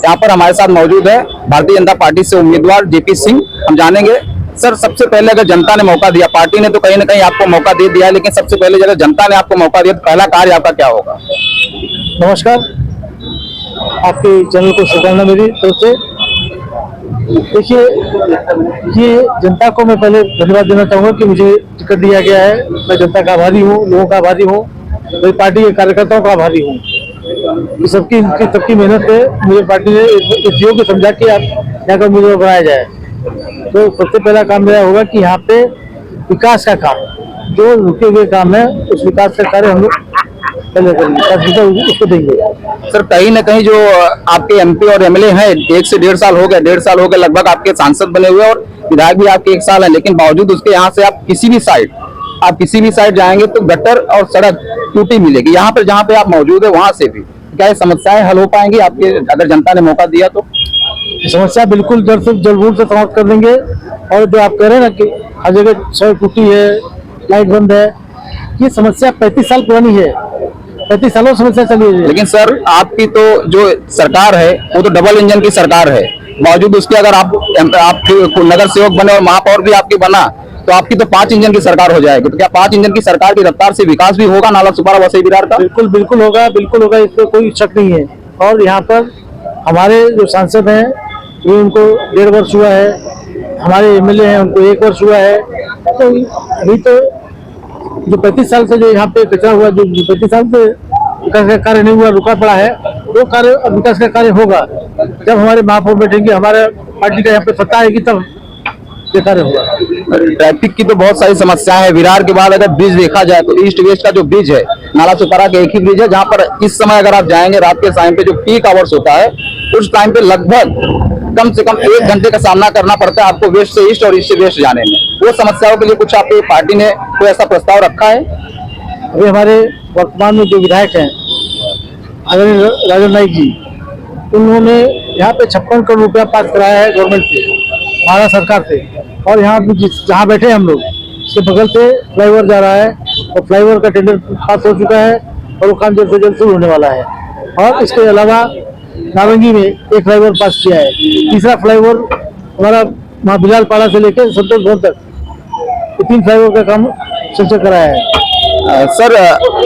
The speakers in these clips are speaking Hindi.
यहाँ पर हमारे साथ मौजूद है भारतीय जनता पार्टी से उम्मीदवार जेपी सिंह। हम जानेंगे सर, सबसे पहले अगर जनता ने मौका दिया, पार्टी ने तो कहीं ना कहीं आपको मौका दे दिया है, लेकिन सबसे पहले अगर जनता ने आपको मौका दिया तो पहला कार्य आपका क्या होगा? नमस्कार, आपके चैनल को शुभकामना मेरी तरफ से। देखिए, ये जनता को मैं पहले धन्यवाद देना चाहूँगा कि मुझे टिकट दिया गया है। मैं जनता का आभारी हूँ, लोगों का आभारी हूँ, मेरी पार्टी के कार्यकर्ताओं का आभारी हूँ। सबकी मेहनत से मुझे पार्टी ने इस योग्य समझा कि आप यहाँ का उम्मीदवार बनाया जाए। तो सबसे पहला काम मेरा होगा कि यहाँ पे विकास का काम, जो रुके हुए काम है, उस विकास का कार्य हम लोग पहले करेंगे, उसको देंगे। सर, कहीं ना कहीं जो आपके एमपी और एमएलए हैं, 1 से 1.5 साल हो गए, 1.5 साल हो गए लगभग आपके सांसद बने हुए, और विधायक भी आपके 1 साल है, लेकिन बावजूद उसके यहाँ से आप किसी भी साइड जाएंगे तो गटर और सड़क टूटी मिलेगी। यहाँ पर जहाँ पे आप मौजूद है वहां से भी क्या ये समस्याएं हल हो पाएंगी आपके, अगर जनता ने मौका दिया तो? समस्या बिल्कुल जल्द से समाप्त कर देंगे। और जो आप कह रहे हैं ना कि हर जगह सड़क टूटी है, लाइट बंद है, ये समस्या 35 साल पुरानी है, 35 सालों समस्या चली है। लेकिन सर, आपकी तो जो सरकार है वो तो डबल इंजन की सरकार है, बावजूद उसके अगर आप नगर सेवक बने और महापौर भी आपकी बना तो आपकी तो 5 इंजन की सरकार हो जाएगी। तो क्या 5 इंजन की सरकार की रफ्तार से विकास भी होगा नाला सुपारा वसई विरार का? बिल्कुल होगा, इसमें कोई शक नहीं है। और यहाँ पर हमारे जो सांसद हैं, ये उनको 1.5 वर्ष हुआ है, हमारे एमएलए हैं उनको 1 वर्ष हुआ है। तो अभी तो जो 35 साल से जो यहाँ पे कचरा हुआ, जो 35 साल से विकास का कार्य नहीं हुआ, रुका पड़ा है, वो कार्य विकास का कार्य होगा। जब हमारे महापौर बैठेंगे, हमारे पार्टी का यहाँ पे सत्ता आएगी, तब ये कार्य होगा। ट्रैफिक की तो बहुत सारी समस्या है। विरार के बाद अगर ब्रिज देखा जाए तो ईस्ट वेस्ट का जो ब्रिज है, नाला सुपारा का एक ही ब्रिज है, जहाँ पर इस समय अगर आप जाएंगे रात के टाइम पे जो पीक आवर्स होता है, उस टाइम पे लगभग कम से कम 1 घंटे का सामना करना पड़ता है आपको वेस्ट से ईस्ट और ईस्ट से वेस्ट जाने में। वो समस्याओं के लिए कुछ आपकी पार्टी ने कोई ऐसा प्रस्ताव रखा है? अभी हमारे वर्तमान में जो विधायक हैं आदरणीय राजन नाइक जी, उन्होंने यहाँ पे 56 करोड़ रुपया पास कराया है गवर्नमेंट से, भारत सरकार से। और यहाँ जहाँ बैठे हम लोग, उसके बगल से फ्लाईओवर जा रहा है, और फ्लाईओवर का टेंडर पास हो चुका है और वो काम जल्द से जल्द शुरू होने वाला है। और इसके अलावा नारंगी में एक फ्लाईओवर पास किया है, तीसरा फ्लाईओवर हमारा वहाँ बिलाल पाड़ा से लेकर संतोष भवन तक, 3 फ्लाईओवर का काम संचय कराया है। सर,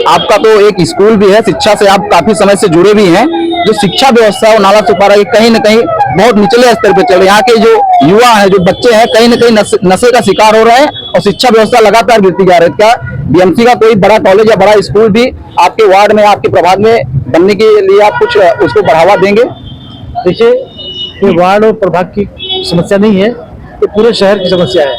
आपका तो एक स्कूल भी है, शिक्षा से आप काफी समय से जुड़े भी हैं। जो शिक्षा व्यवस्था है नाला सुपारा की कहीं ना कहीं बहुत निचले स्तर पर चल रही है। यहाँ के जो युवा है, जो बच्चे हैं, कहीं ना कहीं नशे का शिकार हो रहे हैं और शिक्षा व्यवस्था लगातार गिरती जा रही है। क्या बीएमसी का कोई बड़ा कॉलेज या बड़ा स्कूल भी आपके वार्ड में, आपके प्रभाग में बनने के लिए आप कुछ उसको बढ़ावा देंगे? देखिए, ये वार्ड और प्रभाग की समस्या नहीं है, ये पूरे शहर की समस्या है,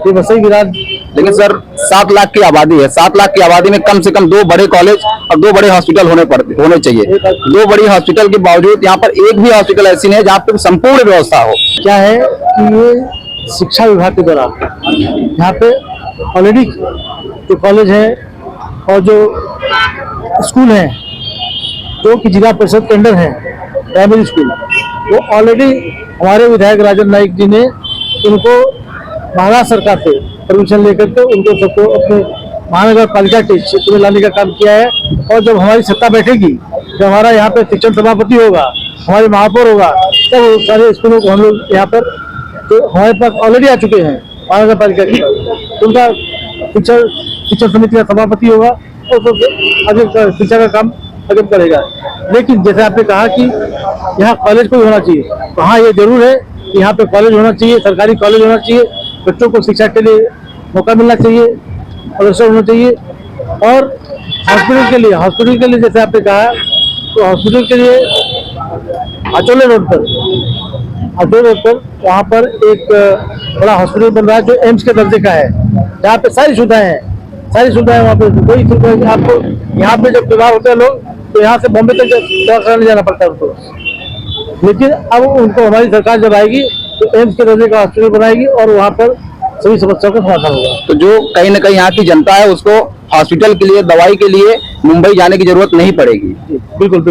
ये वसई विरार। लेकिन सर, 7 लाख की आबादी है, 7 लाख की आबादी में कम से कम 2 बड़े कॉलेज और 2 बड़े हॉस्पिटल होने चाहिए। 2 बड़ी हॉस्पिटल के बावजूद यहाँ पर एक भी हॉस्पिटल ऐसी नहीं है जहाँ पर संपूर्ण व्यवस्था हो। क्या है कि ये शिक्षा विभाग के द्वारा यहाँ पे ऑलरेडी जो कॉलेज है और जो स्कूल है, जो कि जिला परिषद के अंडर है, प्राइमरी स्कूल, वो ऑलरेडी हमारे विधायक राजन नाइक जी ने उनको महाराष्ट्र सरकार से परमिशन लेकर के उनको सबको अपने महानगर पालिका के क्षेत्र में लाने का काम किया है। और जब हमारी सत्ता बैठेगी, जब हमारा यहाँ पे शिक्षण सभापति होगा, हमारे महापौर होगा, तब सारे स्कूलों को हम लोग यहाँ पर तो हमारे पास ऑलरेडी आ चुके हैं महानगर पालिका के, उनका शिक्षण समिति का सभापति होगा और आगे शिक्षा का काम आगे करेगा। लेकिन जैसे आपने कहा कि यहाँ कॉलेज को होना चाहिए, तो हाँ, ये जरूर है कि यहाँ पे कॉलेज होना चाहिए, सरकारी कॉलेज होना चाहिए, बच्चों को शिक्षा के लिए मौका मिलना चाहिए, अवसर होना चाहिए। और हॉस्पिटल के लिए जैसे आपने कहा, तो हॉस्पिटल के लिए अचोले रोड पर वहाँ पर एक बड़ा हॉस्पिटल बन रहा है, जो एम्स के दर्जे का है, जहाँ पे सारी सुविधाएं हैं। वहाँ पे कोई सुविधा आपको, यहाँ पे जब बीमार होते हैं लोग, तो यहाँ से बॉम्बे तक दवा कराने जाना पड़ता है उनको। लेकिन अब उनको हमारी सरकार जब आएगी तो एम्स के दर्जे का हॉस्पिटल बनाएगी और वहाँ पर सभी समस्याओं का समाधान होगा। तो जो कहीं ना कहीं यहाँ की जनता है, उसको हॉस्पिटल के लिए, दवाई के लिए मुंबई जाने की जरूरत नहीं पड़ेगी। बिल्कुल।